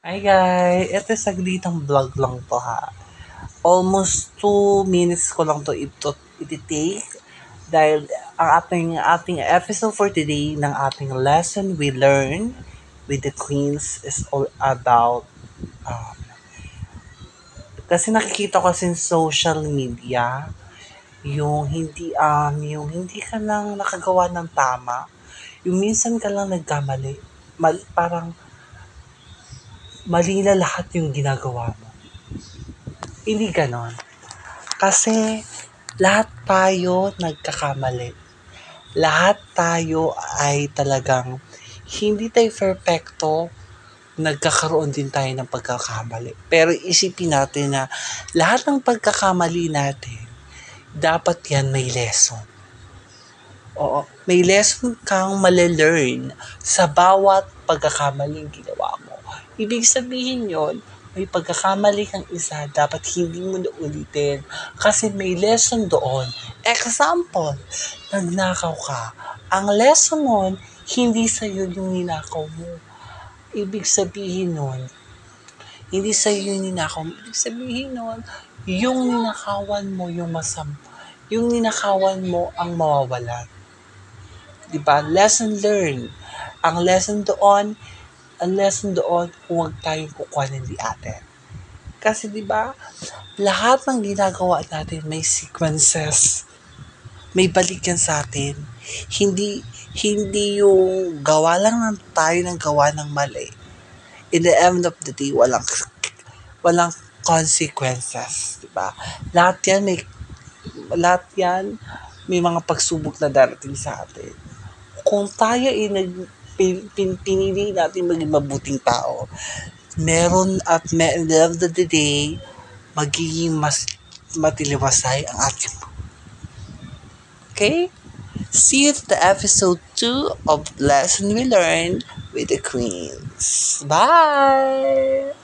Hi guys! Ito saglitang vlog lang to ha. Almost 2 minutes ko lang to iti-take dahil ang ating episode for today ng ating lesson we learn with the queens is all about um, kasi nakikita ko sa social media yung hindi ka lang nakagawa ng tama, yung minsan ka lang nagkamali, parang mali na lahat yung ginagawa mo. Hindi ganon. Kasi lahat tayo nagkakamali. Lahat tayo ay talagang hindi tayo perfecto, nagkakaroon din tayo ng pagkakamali. Pero isipin natin na lahat ng pagkakamali natin, dapat yan may lesson. Oo, may lesson kang male-learn sa bawat pagkakamaling ginawa mo. Ibig sabihin yon, may pagkakamali kang isa, dapat hindi mo na ulitin. Kasi may lesson doon. Example, nagnakaw ka. Ang lesson nun, hindi sa'yo yung ninakaw mo. Ibig sabihin nun, hindi sa'yo yung ninakaw mo. Ibig sabihin nun, yung ninakawan mo, yung ninakawan mo ang mawawalan. Diba? Lesson learned. Ang lesson doon, huwag tayong kukuha ng di atin. Kasi 'di ba, lahat ng ginagawa natin may sequences. May balik yan sa atin. Hindi hindi yung gawa lang ng tayo ng gawa ng mali. In the end of the day, walang consequences, 'di ba? Lahat yan may mga pagsubok na darating sa atin. Kung tayo ay pinili natin maging mabuting tao, at the end of the day, magiging mas matiliwasay ang ating. Okay? See you to the episode 2 of Lesson We Learned with the Queens. Bye!